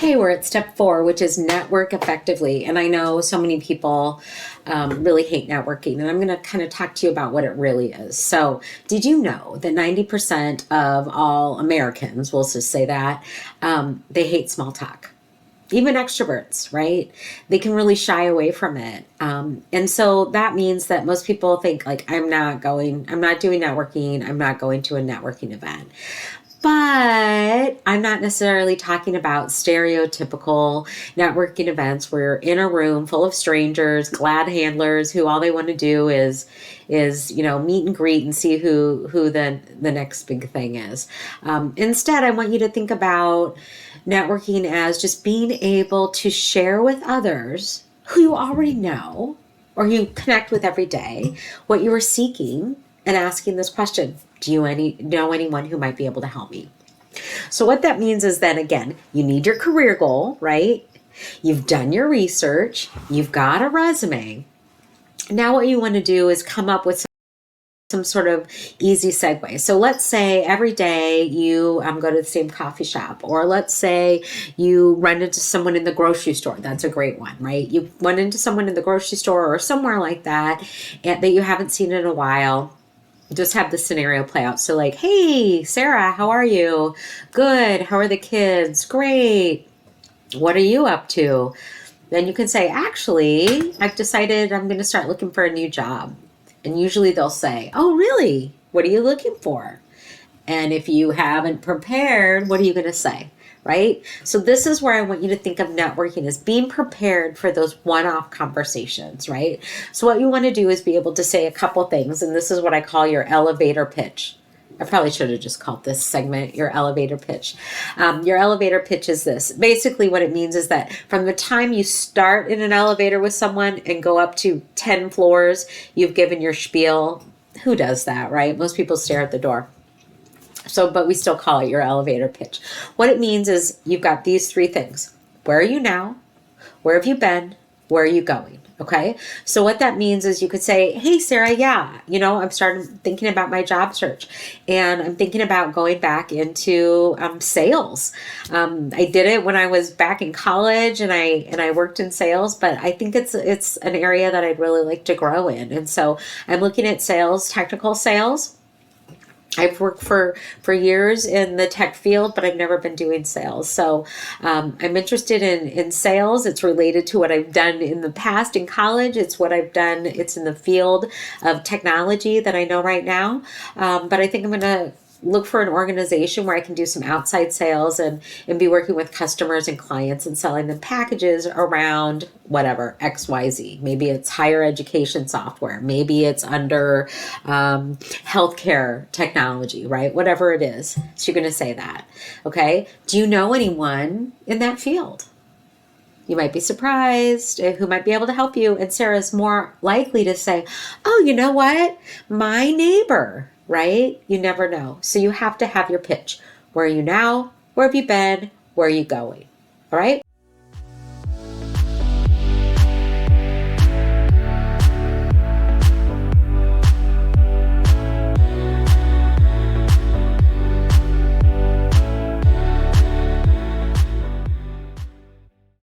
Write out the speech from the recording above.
Okay, we're at step 4, which is network effectively. And I know so many people really hate networking, and I'm going to kind of talk to you about what it really is. So, did you know that 90% of all Americans, we'll just say that, they hate small talk? Even extroverts, right? They can really shy away from it. And so that means that most people think like, I'm not doing networking. I'm not going to a networking event. But I'm not necessarily talking about stereotypical networking events where you're in a room full of strangers, glad handlers who all they want to do is meet and greet and see who the next big thing is. Instead, I want you to think about networking as just being able to share with others who you already know or you connect with every day what you are seeking, and asking this question: do you know anyone who might be able to help me? So what that means is then, again, you need your career goal, right? You've done your research. You've got a resume. Now what you want to do is come up with some sort of easy segue. So let's say every day you go to the same coffee shop, or let's say you run into someone in the grocery store. That's a great one, right? You run into someone in the grocery store or somewhere like that that you haven't seen in a while. Just have the scenario play out. So like, hey, Sarah, how are you? Good. How are the kids? Great. What are you up to? Then you can say, actually, I've decided I'm going to start looking for a new job. And usually they'll say, oh, really? What are you looking for? And if you haven't prepared, what are you going to say? Right? So this is where I want you to think of networking as being prepared for those one-off conversations, right? So what you want to do is be able to say a couple things, and this is what I call your elevator pitch. I probably should have just called this segment your elevator pitch. Your elevator pitch is this. Basically what it means is that from the time you start in an elevator with someone and go up to 10 floors, you've given your spiel. Who does that, right? Most people stare at the door. So, but we still call it your elevator pitch. What it means is you've got these 3 things. Where are you now? Where have you been? Where are you going? Okay. So what that means is you could say, hey, Sarah, yeah, I'm starting thinking about my job search, and I'm thinking about going back into sales. I did it when I was back in college, and I worked in sales, but I think it's an area that I'd really like to grow in. And so I'm looking at sales, technical sales. I've worked for years in the tech field, but I've never been doing sales. So I'm interested in sales. It's related to what I've done in the past in college. It's what I've done. It's in the field of technology that I know right now. But I think I'm going to look for an organization where I can do some outside sales and be working with customers and clients and selling them packages around whatever, XYZ. Maybe it's higher education software. Maybe it's under healthcare technology, right? Whatever it is. So you're going to say that. Okay. Do you know anyone in that field? You might be surprised who might be able to help you. And Sarah's more likely to say, oh, you know what? My neighbor, right? You never know. So you have to have your pitch. Where are you now? Where have you been? Where are you going? All right.